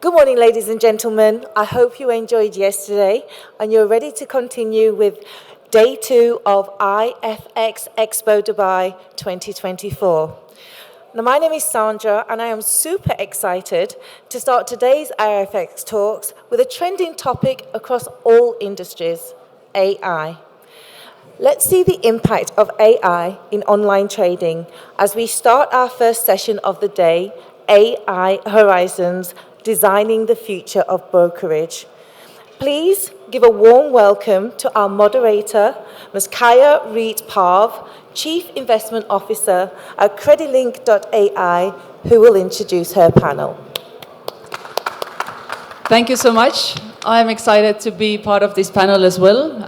Good morning, ladies and gentlemen. I hope you enjoyed yesterday and you're ready to continue with day 2 of IFX Expo Dubai 2024. Now, my name is Sandra and I am super excited to start today's IFX talks with a trending topic across all industries, AI. Let's see the impact of AI in online trading as we start our first session of the day, AI Horizons, Designing the Future of Brokerage. Please give a warm welcome to our moderator, Ms. Kaya Reed-Parv, Chief Investment Officer at Credilink.ai, who will introduce her panel. Thank you so much. I'm excited to be part of this panel as well,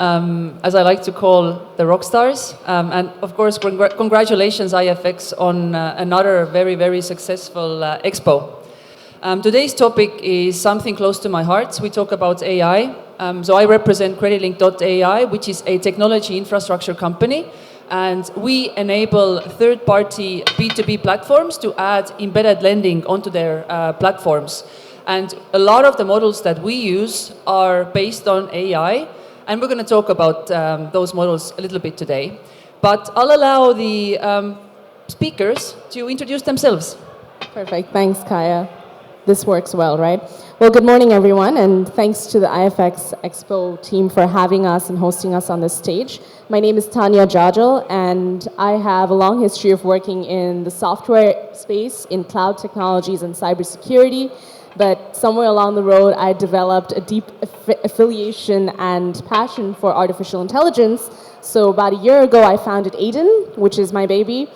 as I like to call the rock stars. And of course, congratulations IFX on another very, very successful expo. Today's topic is something close to my heart. We talk about AI. So I represent Credilink.ai, which is a technology infrastructure company. And we enable third-party B2B platforms to add embedded lending onto their platforms. And a lot of the models that we use are based on AI. And we're going to talk about those models a little bit today. But I'll allow the speakers to introduce themselves. Perfect. Thanks, Kaya. This works well, right? Well, good morning, everyone, and thanks to the IFX Expo team for having us and hosting us on this stage. My name is Tanya Jajal, and I have a long history of working in the software space, in cloud technologies and cybersecurity, but somewhere along the road, I developed a deep affiliation and passion for artificial intelligence. So about a year ago, I founded Aiden, which is my baby,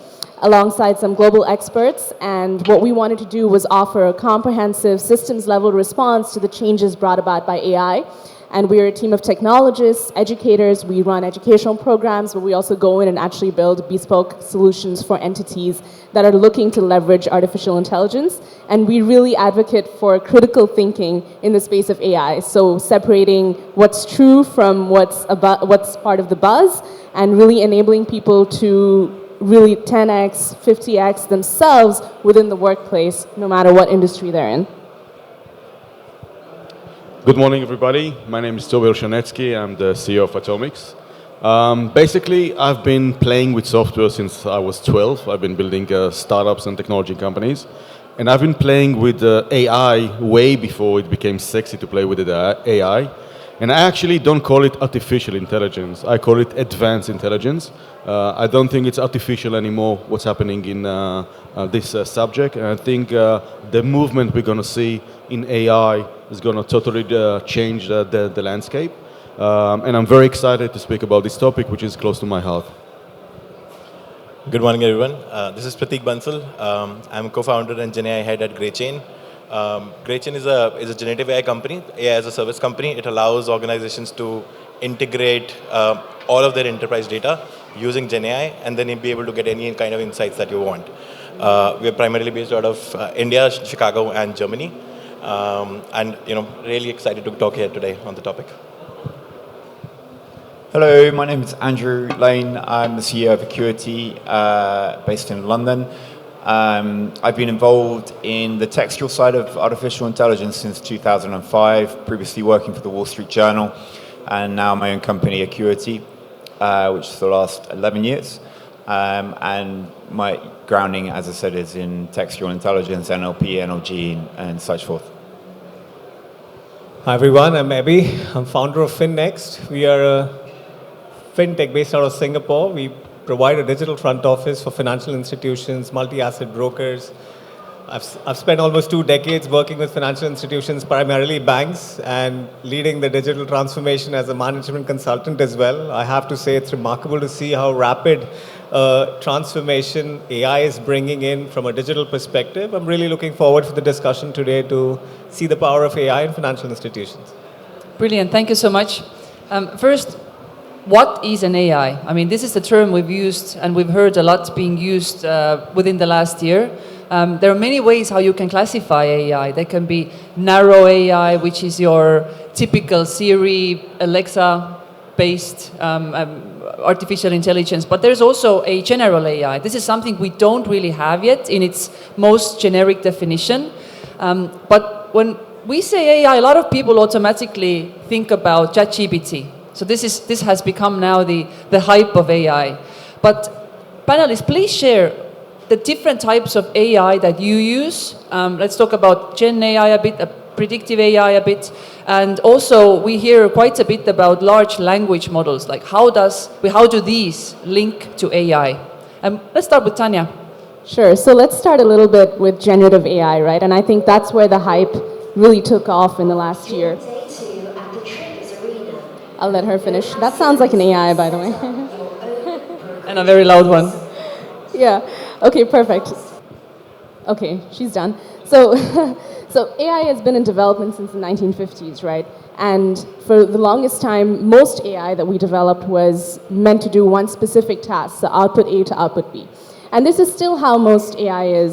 alongside some global experts, and what we wanted to do was offer a comprehensive systems-level response to the changes brought about by AI. And we're a team of technologists, educators. We run educational programs, but we also go in and actually build bespoke solutions for entities that are looking to leverage artificial intelligence. And we really advocate for critical thinking in the space of AI. So separating what's true from what's part of the buzz, and really enabling people to really 10x, 50x themselves within the workplace, no matter what industry they're in. Good morning, everybody. My name is Tobi Olshanetsky. I'm the CEO of Atomics. Basically, I've been playing with software since I was 12. I've been building startups and technology companies. And I've been playing with AI way before it became sexy to play with AI. And I actually don't call it artificial intelligence. I call it advanced intelligence. I don't think it's artificial anymore, what's happening in this subject. And I think the movement we're going to see in AI is going to totally change the landscape. And I'm very excited to speak about this topic, which is close to my heart. Good morning, everyone. This is Pratik Bansal. I'm a co-founder and GenAI head at GreyChain. GreyChain is a generative AI company, AI as a service company. It allows organizations to integrate all of their enterprise data using GenAI, and then be able to get any kind of insights that you want. We're primarily based out of India, Chicago, and Germany. And really excited to talk here today on the topic. Hello, my name is Andrew Lane. I'm the CEO of Acuity, based in London. I've been involved in the textual side of artificial intelligence since 2005, previously working for the Wall Street Journal, and now my own company, Acuity, which is the last 11 years. And my grounding, as I said, is in textual intelligence, NLP, NLG, and such forth. Hi everyone, I'm Abby. I'm founder of FinNext. We are a fintech based out of Singapore. We provide a digital front office for financial institutions, multi-asset brokers. I've spent almost 2 decades working with financial institutions, primarily banks, and leading the digital transformation as a management consultant as well. I have to say it's remarkable to see how rapid transformation AI is bringing in from a digital perspective. I'm really looking forward for the discussion today to see the power of AI in financial institutions. Brilliant. Thank you so much. First, what is an AI? I mean, this is the term we've used and we've heard a lot being used within the last year. There are many ways how you can classify AI. There can be narrow AI, which is your typical Siri, Alexa-based artificial intelligence. But there's also a general AI. This is something we don't really have yet in its most generic definition. But when we say AI, a lot of people automatically think about ChatGPT. So this has become now the hype of AI. But panelists, please share the different types of AI that you use. Let's talk about Gen AI a bit, predictive AI a bit, and also we hear quite a bit about large language models. Like how do these link to AI? Let's start with Tanya. Sure. So let's start a little bit with generative AI, right? And I think that's where the hype really took off in the last year. I'll let her finish. That sounds like an AI, by the way. And a very loud one. Yeah. Okay, perfect. Okay, she's done. So, so AI has been in development since the 1950s, right? And for the longest time, most AI that we developed was meant to do one specific task, so output A to output B. And this is still how most AI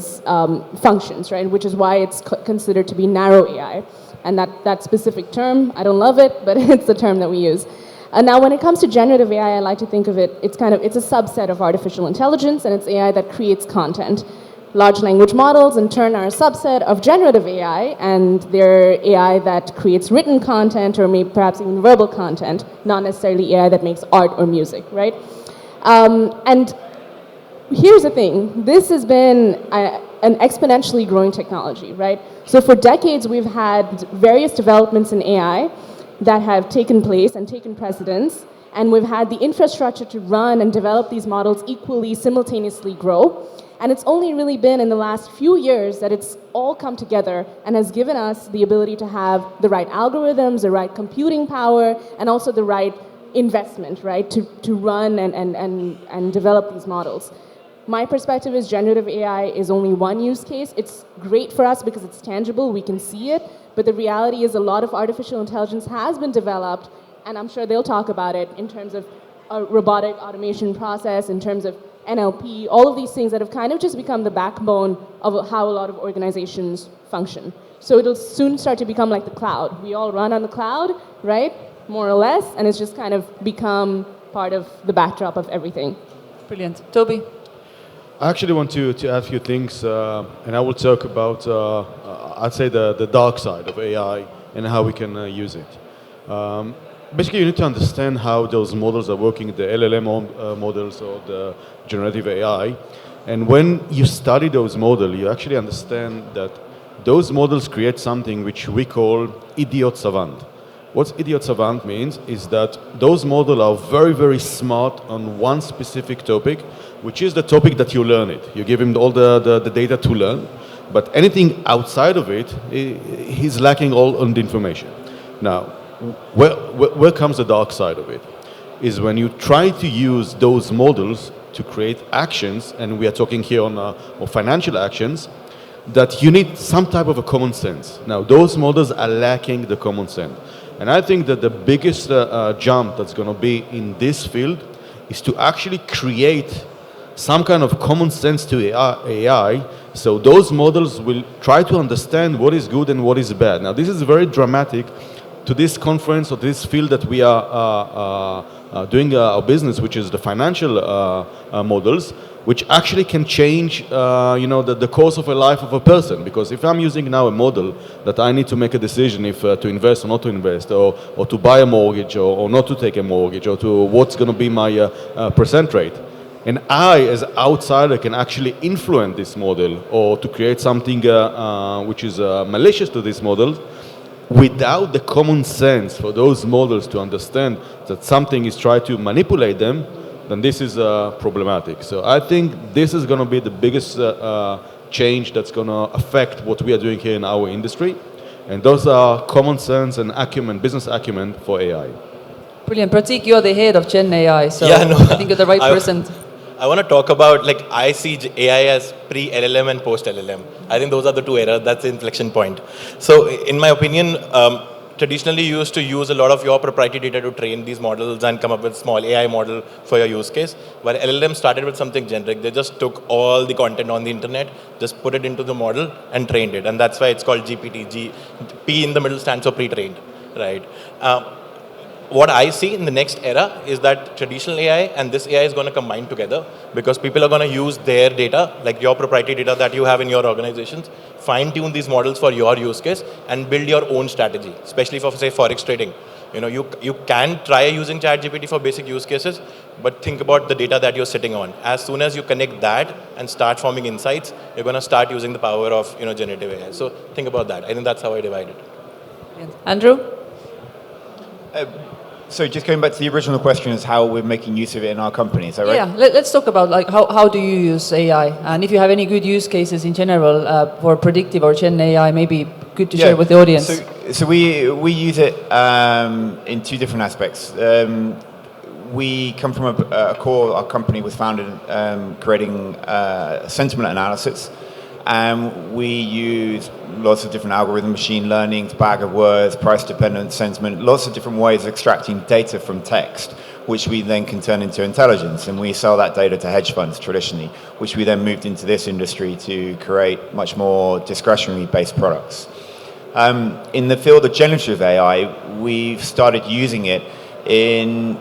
functions, right? Which is why it's considered to be narrow AI. And that specific term, I don't love it, but it's the term that we use. Now, when it comes to generative AI, I like to think of it, it's a subset of artificial intelligence, and it's AI that creates content. Large language models, in turn, are a subset of generative AI, and they're AI that creates written content or maybe perhaps even verbal content, not necessarily AI that makes art or music, right? And here's the thing, this has been an exponentially growing technology, right? So for decades, we've had various developments in AI that have taken place and taken precedence, and we've had the infrastructure to run and develop these models equally, simultaneously grow. And it's only really been in the last few years that it's all come together and has given us the ability to have the right algorithms, the right computing power, and also the right investment, right, to run and develop these models. My perspective is generative AI is only one use case. It's great for us because it's tangible, we can see it, but the reality is a lot of artificial intelligence has been developed, and I'm sure they'll talk about it in terms of a robotic automation process, in terms of NLP, all of these things that have kind of just become the backbone of how a lot of organizations function. So it'll soon start to become like the cloud. We all run on the cloud, right? More or less, and it's just kind of become part of the backdrop of everything. Brilliant. Toby? I actually want to add a few things, and I will talk about, I'd say, the dark side of AI and how we can use it. Basically, you need to understand how those models are working, the LLM models or the generative AI. And when you study those models, you actually understand that those models create something which we call idiot savant. What idiot savant means is that those models are very, very smart on one specific topic, which is the topic that you learn it. You give him all the data to learn, but anything outside of it, he's lacking all on the information. Now, where comes the dark side of it? Is when you try to use those models to create actions, and we are talking here on financial actions, that you need some type of a common sense. Now, those models are lacking the common sense. And I think that the biggest jump that's going to be in this field is to actually create some kind of common sense to AI, so those models will try to understand what is good and what is bad. Now, this is very dramatic to this conference or this field that we are doing our business, which is the financial models, which actually can change, the course of a life of a person. Because if I'm using now a model that I need to make a decision if to invest or not to invest, or to buy a mortgage or not to take a mortgage, or to what's going to be my percent rate, and I, as an outsider, can actually influence this model or to create something which is malicious to this model, without the common sense for those models to understand that something is trying to manipulate them, then this is problematic. So I think this is going to be the biggest change that's going to affect what we are doing here in our industry. And those are common sense and acumen, business acumen for AI. Brilliant. Pratik, you're the head of Gen AI, so Yeah, no, I think you're the right person. I want to talk about, I see AI as pre-LLM and post-LLM. I think those are the two eras. That's the inflection point. So in my opinion, traditionally you used to use a lot of your proprietary data to train these models and come up with small AI model for your use case. While LLM started with something generic, they just took all the content on the internet, just put it into the model and trained it. And that's why it's called GPT. P in the middle stands for pre-trained, right? what I see in the next era is that traditional AI and this AI is going to combine together because people are going to use their data, like your proprietary data that you have in your organizations, fine-tune these models for your use case and build your own strategy, especially for, say, Forex trading. You can try using ChatGPT for basic use cases, but think about the data that you're sitting on. As soon as you connect that and start forming insights, you're going to start using the power of generative AI. So think about that. I think that's how I divide it. Andrew? So just going back to the original question is how we're making use of it in our company, is that right? Yeah, let's talk about like how do you use AI, and if you have any good use cases in general for predictive or Gen AI, maybe good to share with the audience. So we use it in two different aspects. We come from our company was founded creating sentiment analysis. We use lots of different algorithms, machine learning, bag of words, price-dependent sentiment, lots of different ways of extracting data from text, which we then can turn into intelligence. And we sell that data to hedge funds traditionally, which we then moved into this industry to create much more discretionary-based products. In the field of generative AI, we've started using it in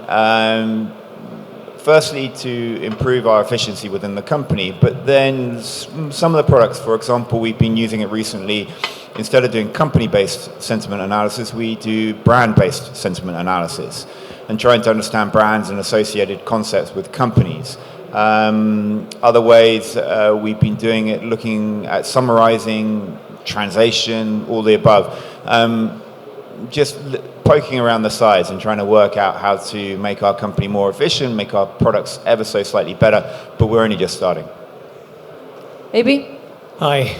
firstly to improve our efficiency within the company, but then some of the products, for example, we've been using it recently, instead of doing company-based sentiment analysis, we do brand-based sentiment analysis and trying to understand brands and associated concepts with companies. Other ways we've been doing it, looking at summarizing, translation, all the above. Just poking around the sides and trying to work out how to make our company more efficient, make our products ever so slightly better, but we're only just starting. AB? Hi.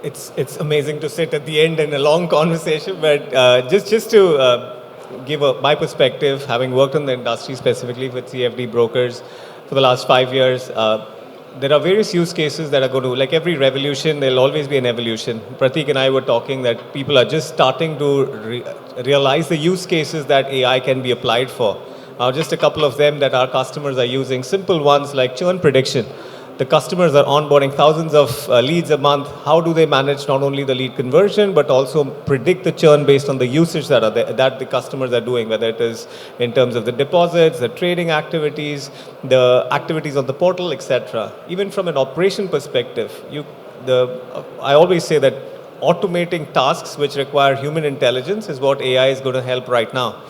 It's amazing to sit at the end in a long conversation, but just to give my perspective, having worked in the industry specifically with CFD brokers for the last 5 years, there are various use cases that are going to, like every revolution, there'll always be an evolution. Pratik and I were talking that people are just starting to realize the use cases that AI can be applied for. Just a couple of them that our customers are using, simple ones like churn prediction. The customers are onboarding thousands of leads a month. How do they manage not only the lead conversion, but also predict the churn based on the usage that the customers are doing, whether it is in terms of the deposits, the trading activities, the activities on the portal, etc. Even from an operation perspective, I always say that automating tasks which require human intelligence is what AI is going to help right now.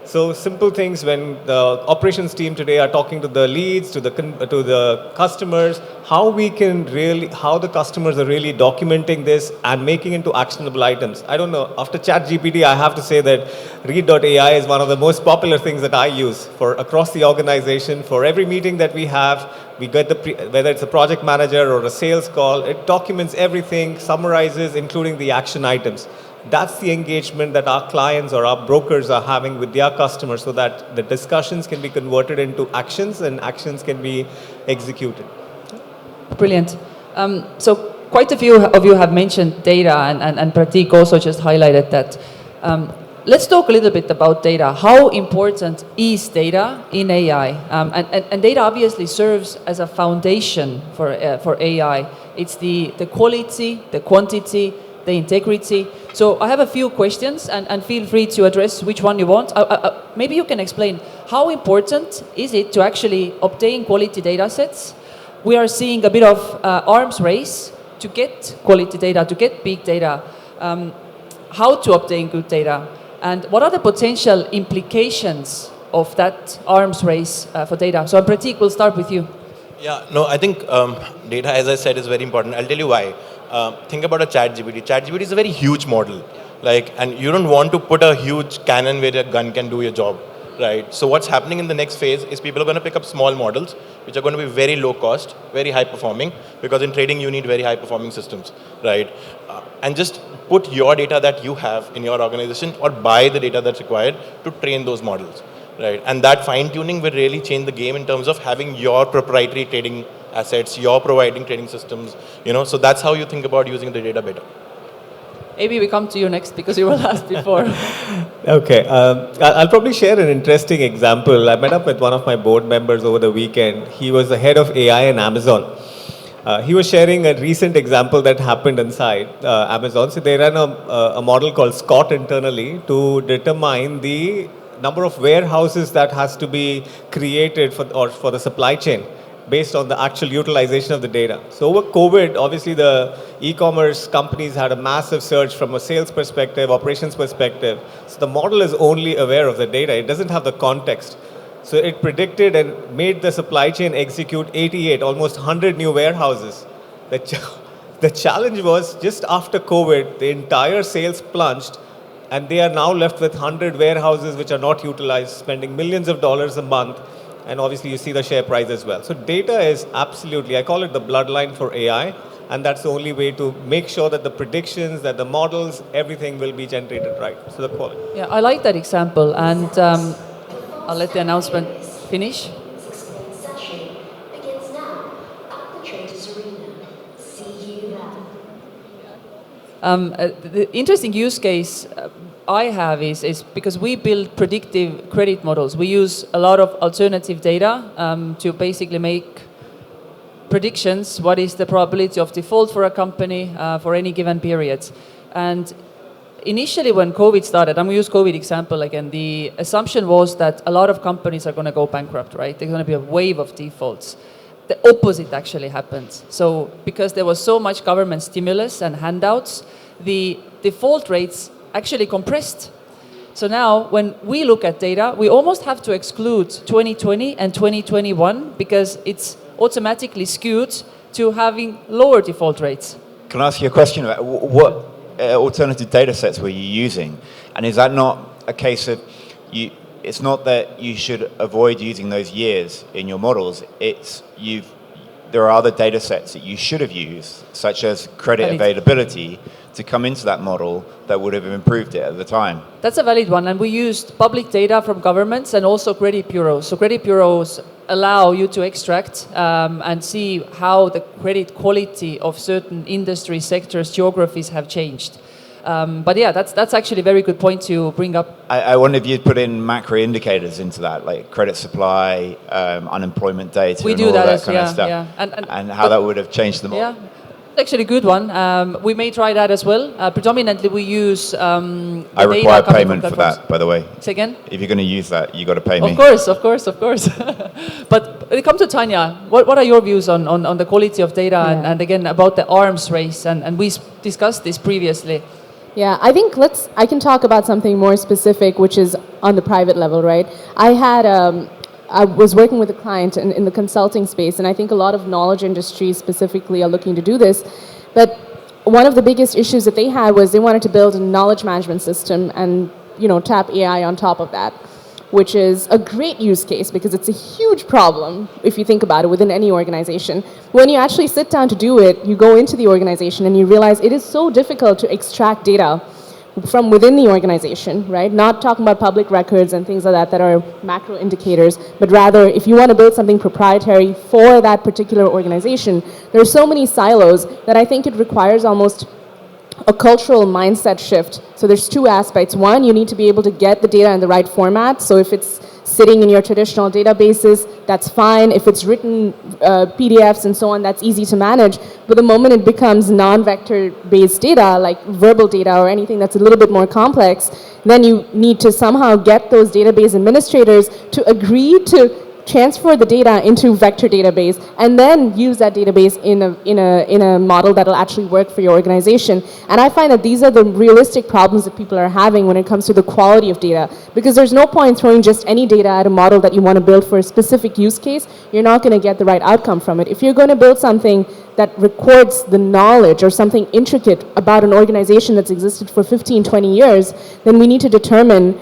So simple things when the operations team today are talking to the leads, to the customers, how the customers are really documenting this and making into actionable items. I don't know, after ChatGPT, I have to say that read.ai is one of the most popular things that I use for across the organization. For every meeting that we have, we get whether it's a project manager or a sales call, it documents everything, summarizes, including the action items. That's the engagement that our clients or our brokers are having with their customers so that the discussions can be converted into actions and actions can be executed. Brilliant. So quite a few of you have mentioned data and Pratik also just highlighted that. Let's talk a little bit about data. How important is data in AI? And data obviously serves as a foundation for AI. It's the quality, the quantity, the integrity. So I have a few questions and feel free to address which one you want. Maybe you can explain how important is it to actually obtain quality data sets? We are seeing a bit of arms race to get quality data, to get big data. How to obtain good data? And what are the potential implications of that arms race for data? So Pratik, we'll start with you. Yeah, no, I think data, as I said, is very important. I'll tell you why. Think about a ChatGPT. ChatGPT is a very huge model, and you don't want to put a huge cannon where a gun can do your job, right? So what's happening in the next phase is people are going to pick up small models, which are going to be very low cost, very high performing, because in trading you need very high performing systems, right? And just put your data that you have in your organization or buy the data that's required to train those models, right? And that fine tuning will really change the game in terms of having your proprietary trading assets, you're providing trading systems, so that's how you think about using the data better. Maybe we come to you next because you were last before. Okay, I'll probably share an interesting example. I met up with one of my board members over the weekend. He was the head of AI in Amazon. He was sharing a recent example that happened inside Amazon. So they ran a model called Scott internally to determine the number of warehouses that has to be created for the supply chain based on the actual utilization of the data. So over COVID, obviously the e-commerce companies had a massive surge from a sales perspective, operations perspective. So the model is only aware of the data. It doesn't have the context. So it predicted and made the supply chain execute 88, almost 100 new warehouses. The challenge was just after COVID, the entire sales plunged, and they are now left with 100 warehouses which are not utilized, spending millions of dollars a month. And obviously you see the share price as well. So data is absolutely, I call it the bloodline for AI, and that's the only way to make sure that the predictions, that the models, everything will be generated right. So the quality. Yeah, I like that example, and I'll let the announcement finish. The interesting use case I have is because we build predictive credit models. We use a lot of alternative data to basically make predictions. What is the probability of default for a company for any given period? And initially when COVID started, I'm going to use COVID example again, the assumption was that a lot of companies are going to go bankrupt, right? There's going to be a wave of defaults. The opposite actually happened. So because there was so much government stimulus and handouts, the default rates actually compressed. So now when we look at data, we almost have to exclude 2020 and 2021 because it's automatically skewed to having lower default rates. Can I ask you a question about what alternative data sets were you using? And is that not a case of it's not that you should avoid using those years in your models, there are other data sets that you should have used, such as credit availability, to come into that model that would have improved it at the time. That's a valid one, and we used public data from governments and also credit bureaus. So credit bureaus allow you to extract and see how the credit quality of certain industry sectors, geographies have changed. But yeah, that's actually a very good point to bring up. I wonder if you'd put in macro indicators into that, like credit supply, unemployment data, we and do all that kind of stuff. Yeah. And how that would have changed the model. Yeah, actually a good one. We may try that as well. Predominantly we use I require payment for that, by the way. Say again? If you're going to use that, you got to pay me. Of course. But when it comes to Tanya, what are your views on the quality of data and again about the arms race? And we discussed this previously. Yeah, I think I can talk about something more specific, which is on the private level, right? I was working with a client in the consulting space, and I think a lot of knowledge industries specifically are looking to do this. But one of the biggest issues that they had was they wanted to build a knowledge management system and, tap AI on top of that, which is a great use case because it's a huge problem if you think about it within any organization. When you actually sit down to do it, you go into the organization and you realize it is so difficult to extract data from within the organization, right? Not talking about public records and things like that are macro indicators, but rather if you want to build something proprietary for that particular organization, there are so many silos that I think it requires almost a cultural mindset shift. So there's two aspects. One, you need to be able to get the data in the right format. So if it's sitting in your traditional databases, that's fine. If it's written PDFs and so on, that's easy to manage. But the moment it becomes non-vector based data, like verbal data or anything that's a little bit more complex, then you need to somehow get those database administrators to agree to transfer the data into vector database and then use that database in a model that'll actually work for your organization. And I find that these are the realistic problems that people are having when it comes to the quality of data, because there's no point throwing just any data at a model that you want to build for a specific use case. You're not going to get the right outcome from it. If you're going to build something that records the knowledge or something intricate about an organization that's existed for 15, 20 years, then we need to determine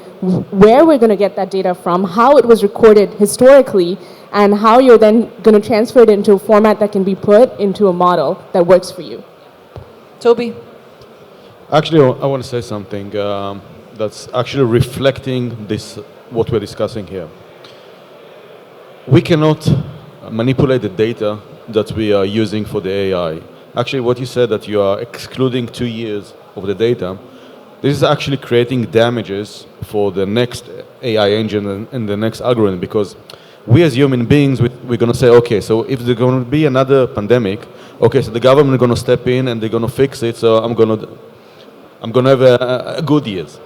where we're going to get that data from, how it was recorded historically, and how you're then going to transfer it into a format that can be put into a model that works for you. Toby? Actually, I want to say something that's actually reflecting this, what we're discussing here. We cannot manipulate the data that we are using for the AI. Actually, what you said that you are excluding 2 years of the data, this is actually creating damages for the next AI engine and the next algorithm, because we as human beings, we're going to say, okay, so if there's going to be another pandemic, okay, so the government is going to step in and they're going to fix it, so I'm going to have a good years.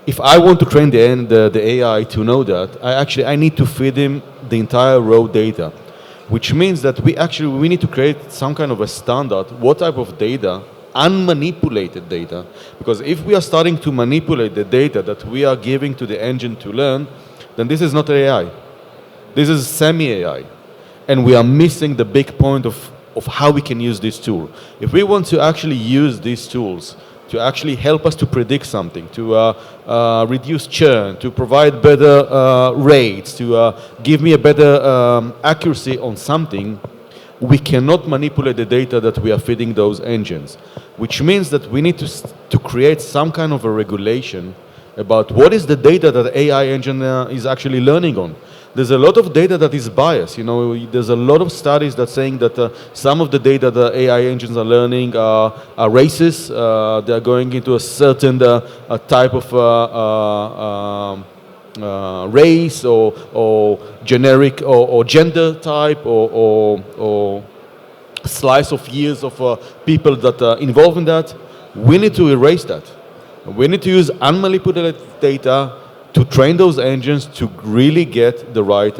if I want to train the AI to know that, I need to feed him the entire raw data, which means that we need to create some kind of a standard, what type of data, unmanipulated data, because if we are starting to manipulate the data that we are giving to the engine to learn, then this is not AI. This is semi-AI. And we are missing the big point of how we can use this tool. If we want to actually use these tools to actually help us to predict something, to reduce churn, to provide better rates, to give me a better accuracy on something, we cannot manipulate the data that we are feeding those engines, which means that we need to create some kind of a regulation about what is the data that the AI engine is actually learning on. There's a lot of data that is biased. There's a lot of studies that saying that some of the data the AI engines are learning are racist. They are going into a certain type of race or generic or gender type or slice of years of people that are involved in that. We need to erase that. We need to use unmanipulated data to train those engines to really get the right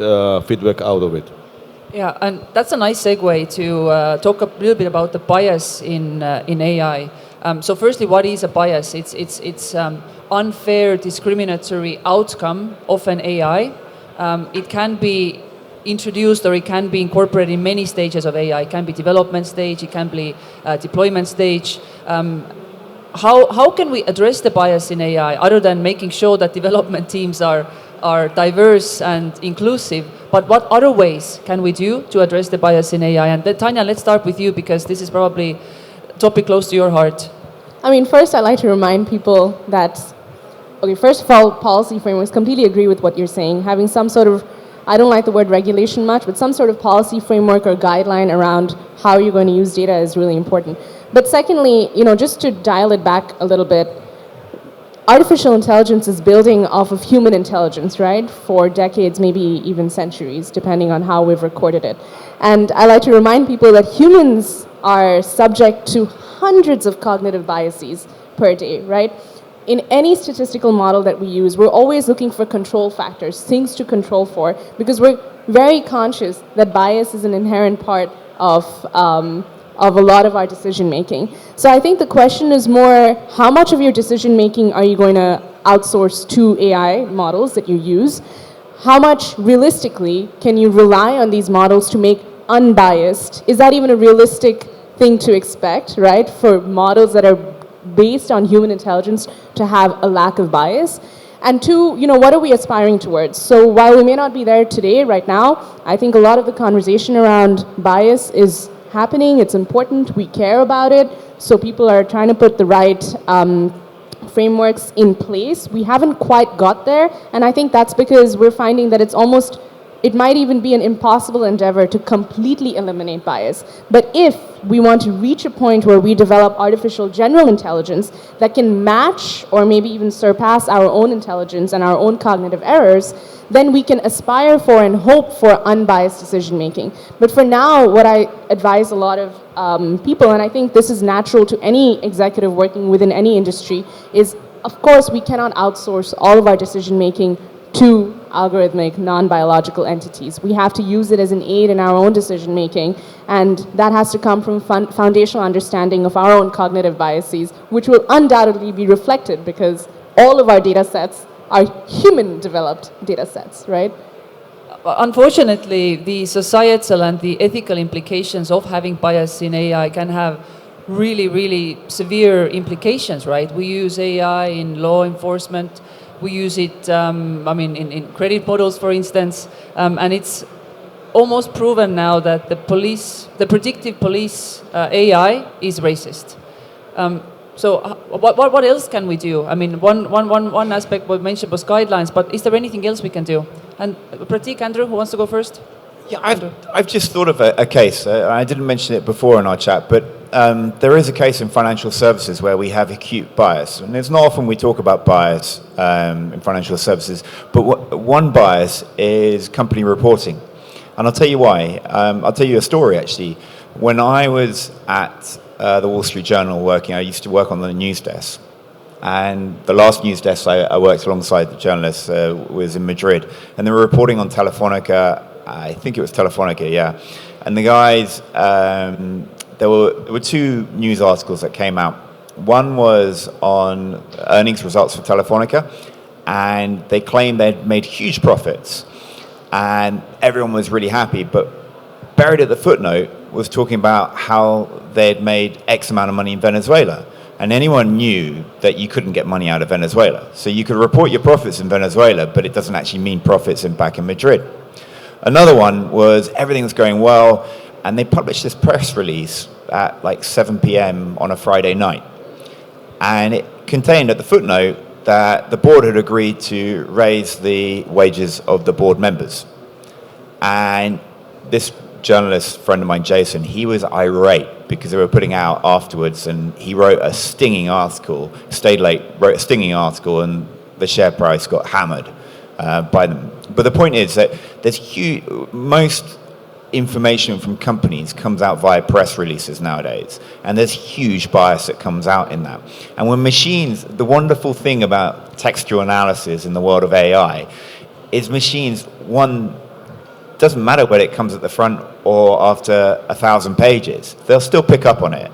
feedback out of it. Yeah, and that's a nice segue to talk a little bit about the bias in AI. So firstly, what is a bias? It's unfair, discriminatory outcome of an AI. It can be introduced or it can be incorporated in many stages of AI. It can be development stage, it can be deployment stage. How can we address the bias in AI other than making sure that development teams are diverse and inclusive? But what other ways can we do to address the bias in AI? And Tanya, let's start with you because this is probably a topic close to your heart. I mean, first I'd like to remind people that, okay, first of all, policy frameworks, completely agree with what you're saying. Having some sort of, I don't like the word regulation much, but some sort of policy framework or guideline around how you're going to use data is really important. But secondly, just to dial it back a little bit, artificial intelligence is building off of human intelligence, right? For decades, maybe even centuries, depending on how we've recorded it. And I like to remind people that humans are subject to hundreds of cognitive biases per day, right? In any statistical model that we use, we're always looking for control factors, things to control for, because we're very conscious that bias is an inherent part of a lot of our decision making. So I think the question is more, how much of your decision making are you going to outsource to AI models that you use? How much realistically can you rely on these models to make unbiased? Is that even a realistic thing to expect, right? For models that are based on human intelligence to have a lack of bias? And two, what are we aspiring towards? So while we may not be there today, right now, I think a lot of the conversation around bias is happening. It's important. We care about it. So people are trying to put the right frameworks in place. We haven't quite got there. And I think that's because we're finding that it might even be an impossible endeavor to completely eliminate bias. But if we want to reach a point where we develop artificial general intelligence that can match or maybe even surpass our own intelligence and our own cognitive errors, then we can aspire for and hope for unbiased decision making. But for now, what I advise a lot of people, and I think this is natural to any executive working within any industry, is of course we cannot outsource all of our decision making to algorithmic, non-biological entities. We have to use it as an aid in our own decision making, and that has to come from foundational understanding of our own cognitive biases, which will undoubtedly be reflected because all of our data sets are human-developed data sets, right? Unfortunately, the societal and the ethical implications of having bias in AI can have really, really severe implications, right? We use AI in law enforcement. We use it, in credit models, for instance, and it's almost proven now that the predictive police AI is racist. So what else can we do? I mean, one aspect we mentioned was guidelines, but is there anything else we can do? And Pratik, Andrew, who wants to go first? Yeah, I've just thought of a case. I didn't mention it before in our chat, but there is a case in financial services where we have acute bias. And it's not often we talk about bias in financial services, but one bias is company reporting. And I'll tell you why. I'll tell you a story, actually. When I was at the Wall Street Journal working, I used to work on the news desk. And the last news desk I worked alongside the journalists was in Madrid. And they were reporting on Telefonica, I think it was Telefonica, yeah. And the guys, there were two news articles that came out. One was on earnings results for Telefonica, and they claimed they'd made huge profits. And everyone was really happy, but buried at the footnote was talking about how they'd made X amount of money in Venezuela. And anyone knew that you couldn't get money out of Venezuela. So you could report your profits in Venezuela, but it doesn't actually mean profits back in Madrid. Another one was everything was going well, and they published this press release at like 7 p.m. on a Friday night. And it contained at the footnote that the board had agreed to raise the wages of the board members. And this journalist friend of mine, Jason, he was irate because they were putting out afterwards, and he wrote a stinging article, stayed late, wrote a stinging article, and the share price got hammered by them. But the point is that there's huge, most information from companies comes out via press releases nowadays, and there's huge bias that comes out in that. And when machines, the wonderful thing about textual analysis in the world of AI is machines, one, doesn't matter whether it comes at the front or after 1,000 pages, they'll still pick up on it.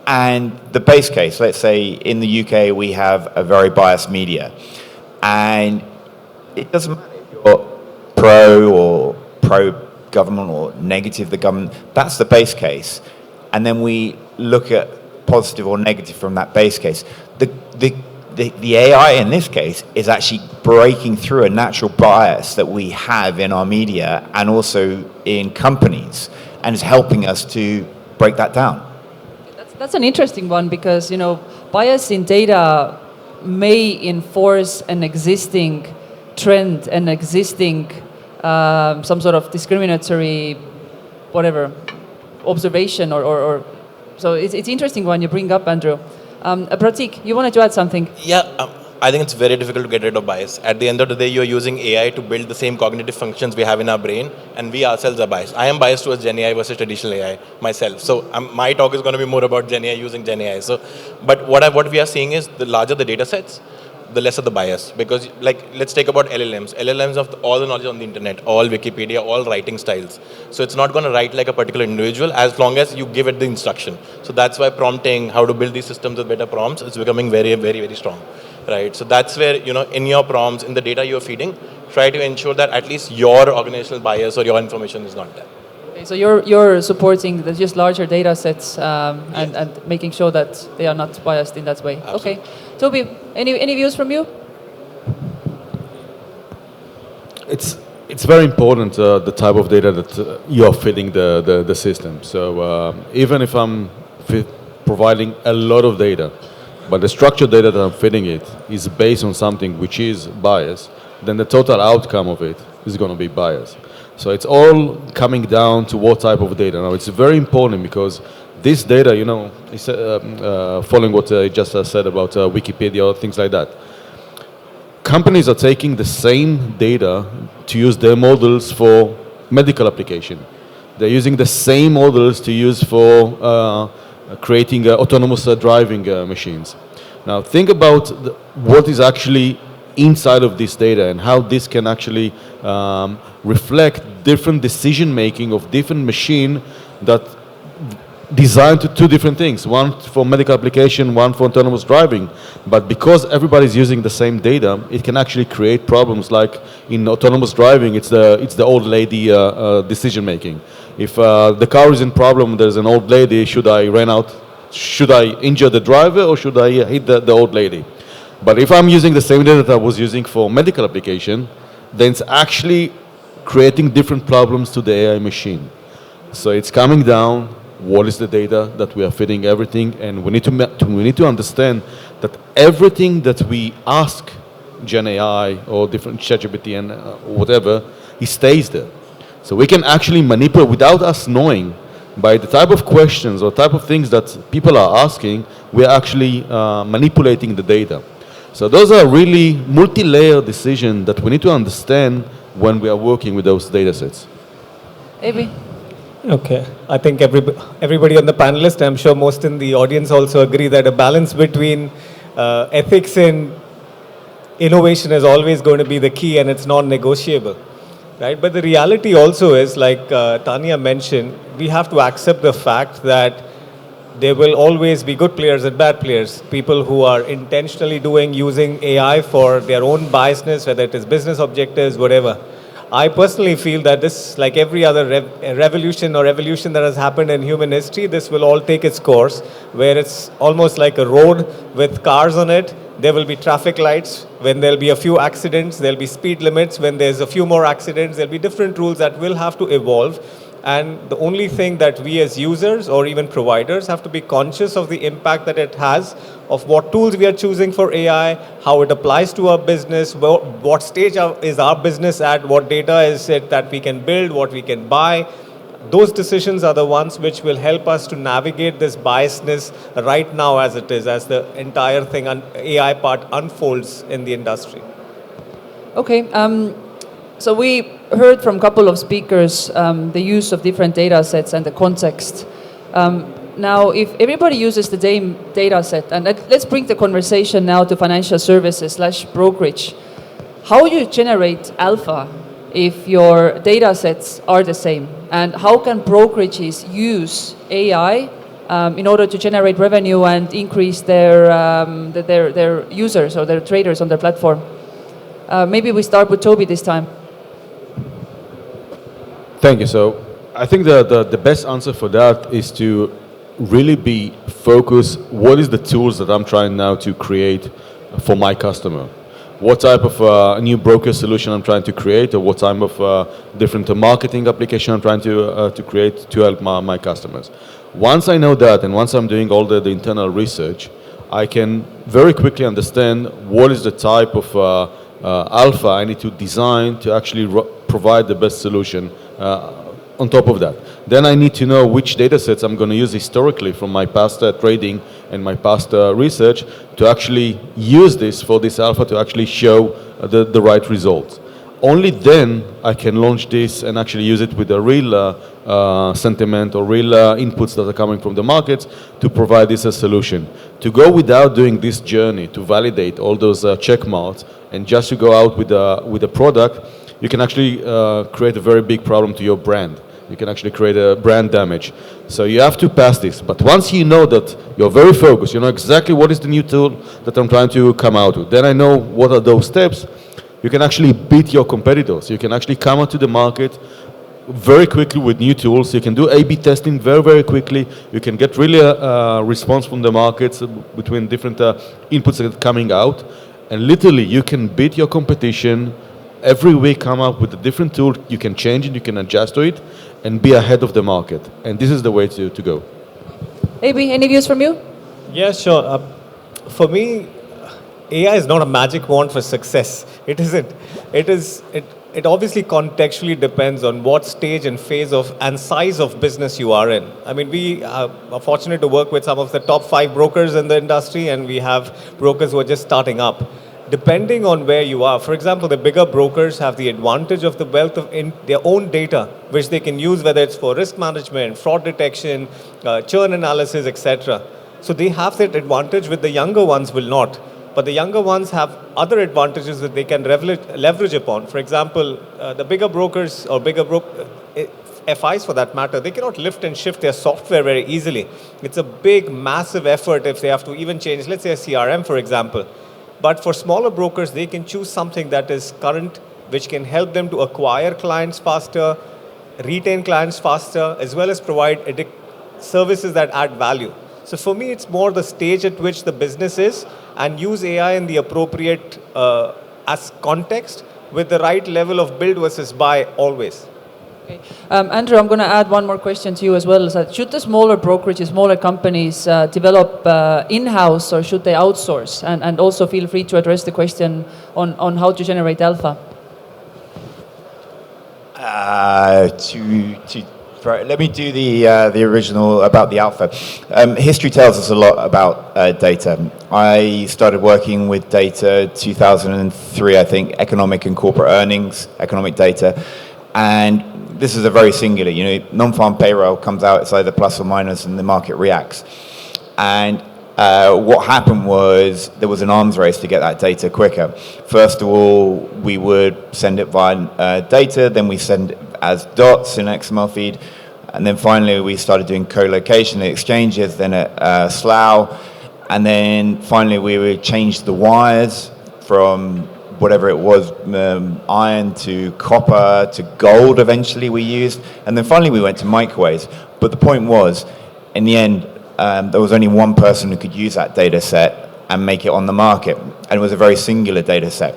And the base case, let's say in the UK we have a very biased media, and it doesn't matter if you're pro government or negative the government, that's the base case. And then we look at positive or negative from that base case. The AI in this case is actually breaking through a natural bias that we have in our media and also in companies, and is helping us to break that down. That's an interesting one, because bias in data may enforce an existing trend, an existing some sort of discriminatory, whatever, observation or so it's interesting one you bring up, Andrew. Pratik, you wanted to add something? Yeah, I think it's very difficult to get rid of bias. At the end of the day, you're using AI to build the same cognitive functions we have in our brain, and we ourselves are biased. I am biased towards Gen AI versus traditional AI myself. So my talk is going to be more about Gen AI using Gen AI. So, but what we are seeing is the larger the data sets, the lesser the bias. Because let's take about LLMs. LLMs have all the knowledge on the internet, all Wikipedia, all writing styles. So it's not going to write like a particular individual as long as you give it the instruction. So that's why prompting, how to build these systems with better prompts, is becoming very, very, very strong. Right? So that's where, in your prompts, in the data you're feeding, try to ensure that at least your organizational bias or your information is not there. Okay, so you're supporting the just larger data sets and making sure that they are not biased in that way. Absolutely. Okay. Toby, any views from you? It's very important the type of data that you're feeding the system. So even if I'm providing a lot of data, but the structured data that I'm feeding it is based on something which is biased, then the total outcome of it is going to be biased. So it's all coming down to what type of data. Now it's very important because this data, is following what I just said about Wikipedia or things like that. Companies are taking the same data to use their models for medical application. They're using the same models to use for creating autonomous driving machines. Now think about what is actually inside of this data and how this can actually reflect different decision making of different machine that designed to two different things, one for medical application, one for autonomous driving. But because everybody's using the same data, it can actually create problems. Like in autonomous driving, it's the old lady decision making. If the car is in problem, there's an old lady, should I injure the driver or should I hit the old lady? But if I'm using the same data that I was using for medical application, then it's actually creating different problems to the AI machine. So it's coming down, what is the data that we are feeding everything, and we need to understand that everything that we ask Gen AI or different ChatGPT and whatever, it stays there. So we can actually manipulate without us knowing. By the type of questions or type of things that people are asking, we are actually manipulating the data. So those are really multi-layer decisions that we need to understand when we are working with those data sets. Abi? Okay, I think everybody on the panelist, I'm sure most in the audience also agree that a balance between ethics in innovation is always going to be the key, and it's non-negotiable, right? But the reality also is, like Tanya mentioned, we have to accept the fact that there will always be good players and bad players. People who are intentionally using AI for their own biasness, whether it is business objectives, whatever. I personally feel that this, like every other revolution or evolution that has happened in human history, this will all take its course, where it's almost like a road with cars on it. There will be traffic lights. When there'll be a few accidents, there'll be speed limits. When there's a few more accidents, there'll be different rules that will have to evolve. And the only thing that we as users or even providers have to be conscious of the impact that it has, of what tools we are choosing for AI, how it applies to our business, what stage is our business at, what data is it that we can build, what we can buy. Those decisions are the ones which will help us to navigate this biasness right now as it is, as the entire thing, AI part unfolds in the industry. Okay. So we heard from a couple of speakers the use of different data sets and the context. Now, if everybody uses the same data set, and let's bring the conversation now to financial services / brokerage, how you generate alpha if your data sets are the same? And how can brokerages use AI in order to generate revenue and increase their users or their traders on their platform? Maybe we start with Toby this time. Thank you. So I think the best answer for that is to really be focused. What is the tools that I'm trying now to create for my customer? What type of new broker solution I'm trying to create, or what type of different marketing application I'm trying to create to help my customers. Once I know that, and once I'm doing all the internal research, I can very quickly understand what is the type of alpha I need to design to actually provide the best solution on top of that. Then I need to know which data sets I'm going to use historically from my past trading and my past research to actually use this for this alpha to actually show the right results. Only then I can launch this and actually use it with a real sentiment or real inputs that are coming from the markets to provide this as a solution. To go without doing this journey to validate all those check marks and just to go out with a product, you can actually create a very big problem to your brand. You can actually create a brand damage. So you have to pass this. But once you know that you're very focused, you know exactly what is the new tool that I'm trying to come out with, then I know what are those steps. You can actually beat your competitors. You can actually come out to the market very quickly with new tools. You can do A/B testing very, very quickly. You can get really a response from the markets between different inputs that are coming out. And literally, you can beat your competition. Every week come up with a different tool. You can change it, you can adjust to it, and be ahead of the market. And this is the way to go. AB, any views from you? Yeah, sure. For me, AI is not a magic wand for success. It isn't. It obviously contextually depends on what stage and phase of and size of business you are in. I mean, we are fortunate to work with some of the top 5 brokers in the industry, and we have brokers who are just starting up. Depending on where you are, for example, the bigger brokers have the advantage of the wealth of their own data, which they can use, whether it's for risk management, fraud detection, churn analysis, etc. So they have that advantage, which the younger ones will not. But the younger ones have other advantages that they can leverage upon. For example, the bigger brokers or FIs for that matter, they cannot lift and shift their software very easily. It's a big, massive effort if they have to even change, let's say a CRM, for example. But for smaller brokers, they can choose something that is current, which can help them to acquire clients faster, retain clients faster, as well as provide services that add value. So for me, it's more the stage at which the business is, and use AI in the appropriate as context with the right level of build versus buy always. Okay. Andrew, I'm going to add one more question to you as well. Should the smaller brokerages, smaller companies develop in-house, or should they outsource? And also feel free to address the question on how to generate alpha. Let me do the original about the alpha. History tells us a lot about data. I started working with data 2003, I think, economic and corporate earnings, economic data. And this is a very singular, non-farm payroll comes out, it's either plus or minus, and the market reacts. And what happened was there was an arms race to get that data quicker. First of all, we would send it via data, then we send it as dots in XML feed, and then finally we started doing co-location at exchanges, then at Slough, and then finally we would change the wires from whatever it was, iron to copper to gold eventually we used, and then finally we went to microwaves. But the point was, in the end, there was only one person who could use that data set and make it on the market, and it was a very singular data set.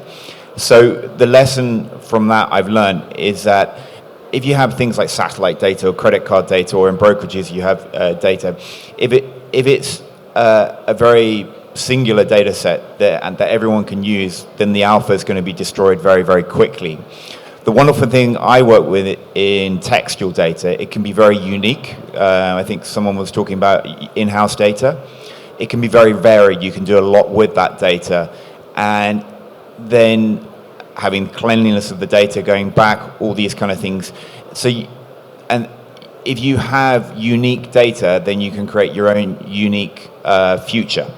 So the lesson from that I've learned is that if you have things like satellite data or credit card data, or in brokerages you have data, if it's a very singular data set that everyone can use, then the alpha is going to be destroyed very, very quickly. The wonderful thing I work with in textual data, it can be very unique. I think someone was talking about in-house data. It can be very varied. You can do a lot with that data. And then having cleanliness of the data, going back, all these kind of things. And if you have unique data, then you can create your own unique future.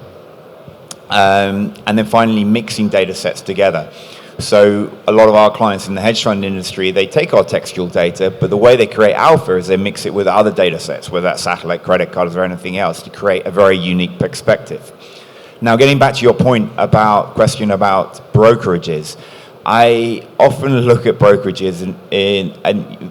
And then finally, mixing data sets together. So a lot of our clients in the hedge fund industry, they take our textual data, but the way they create alpha is they mix it with other data sets, whether that's satellite credit cards or anything else, to create a very unique perspective. Now, getting back to your question about brokerages, I often look at brokerages, and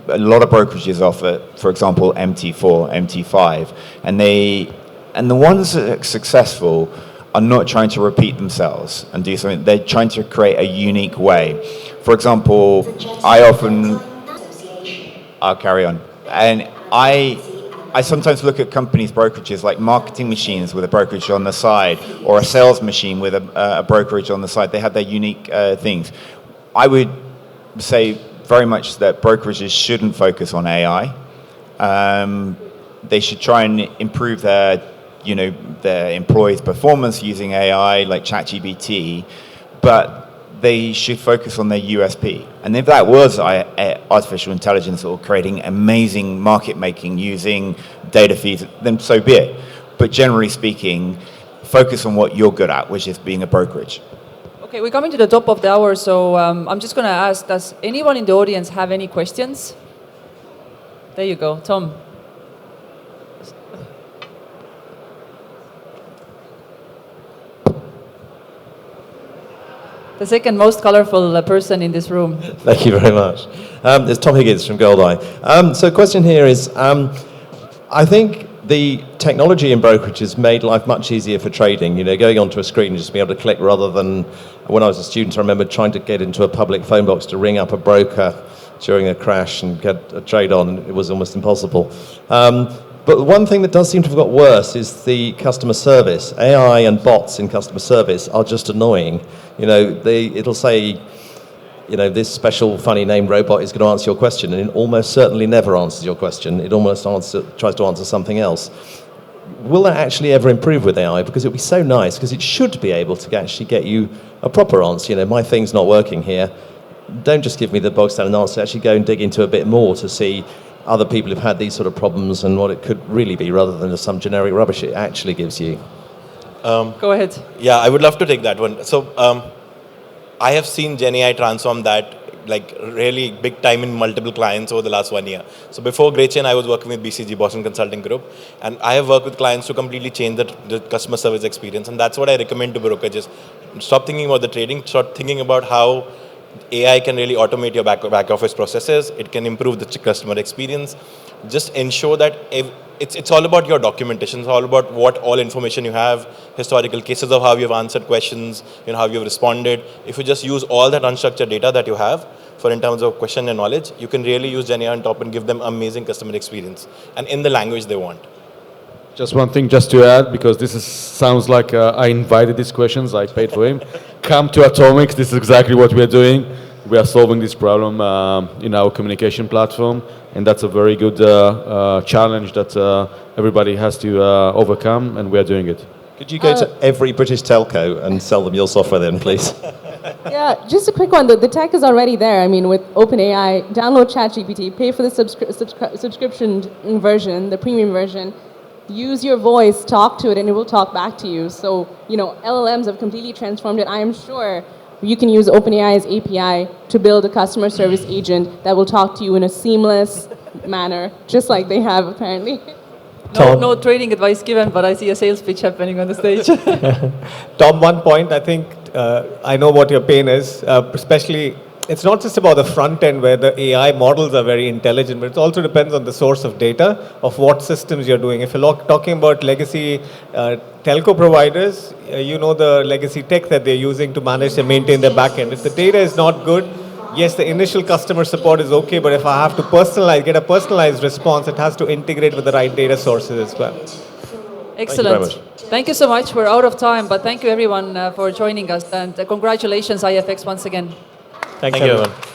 a lot of brokerages offer, for example, MT4, MT5, and the ones that are successful are not trying to repeat themselves and do something. They're trying to create a unique way. For example, I'll carry on. And I sometimes look at companies' brokerages like marketing machines with a brokerage on the side, or a sales machine with a brokerage on the side. They have their unique things. I would say very much that brokerages shouldn't focus on AI. They should try and improve their employees' performance using AI like ChatGPT, but they should focus on their USP. And if that was artificial intelligence or creating amazing market making using data feeds, then so be it. But generally speaking, focus on what you're good at, which is being a brokerage. Okay, we're coming to the top of the hour, so I'm just going to ask, does anyone in the audience have any questions? There you go, Tom. The second most colorful person in this room. Thank you very much. It's Tom Higgins from Goldeye. So the question here is, I think the technology in brokerage has made life much easier for trading. Going onto a screen and just being able to click, rather than when I was a student, I remember trying to get into a public phone box to ring up a broker during a crash and get a trade on. It was almost impossible. But one thing that does seem to have got worse is the customer service. AI and bots in customer service are just annoying. It'll say, this special funny named robot is going to answer your question, and it almost certainly never answers your question. It almost tries to answer something else. Will that actually ever improve with AI? Because it would be so nice, because it should be able to actually get you a proper answer. My thing's not working here. Don't just give me the bog standard answer. Actually go and dig into a bit more to see other people who've had these sort of problems and what it could really be, rather than just some generic rubbish it actually gives you. Go ahead. Yeah, I would love to take that one. So I have seen GenAI transform that like really big time in multiple clients over the last 1 year. So before GreyChain, I was working with BCG, Boston Consulting Group, and I have worked with clients to completely change the customer service experience, and that's what I recommend to brokerages. Stop thinking about the trading, start thinking about how AI can really automate your back office processes. It can improve the customer experience. Just ensure that it's all about your documentation. It's all about what all information you have, historical cases of how you've answered questions, how you've responded. If you just use all that unstructured data that you have for in terms of question and knowledge, you can really use GenAI on top and give them amazing customer experience and in the language they want. Just one thing just to add, because sounds like I invited these questions, I paid for him. Come to Atomics, this is exactly what we are doing. We are solving this problem in our communication platform, and that's a very good challenge that everybody has to overcome, and we are doing it. Could you go to every British telco and sell them your software then, please? Yeah, just a quick one. The tech is already there. I mean, with OpenAI, download ChatGPT, pay for the subscription version, the premium version. use your voice, talk to it, and it will talk back to you. So, LLMs have completely transformed it. I am sure you can use OpenAI's API to build a customer service agent that will talk to you in a seamless manner, just like they have apparently. No trading advice given, but I see a sales pitch happening on the stage. Tom, one point, I think I know what your pain is, especially it's not just about the front end where the AI models are very intelligent, but it also depends on the source of data of what systems you're doing. If you're talking about legacy telco providers, you know the legacy tech that they're using to manage and maintain their backend. If the data is not good, yes, the initial customer support is okay, but if I have to get a personalized response, it has to integrate with the right data sources as well. Excellent. Thank you so much. We're out of time, but thank you everyone for joining us, and congratulations IFX once again. Thank you, everyone.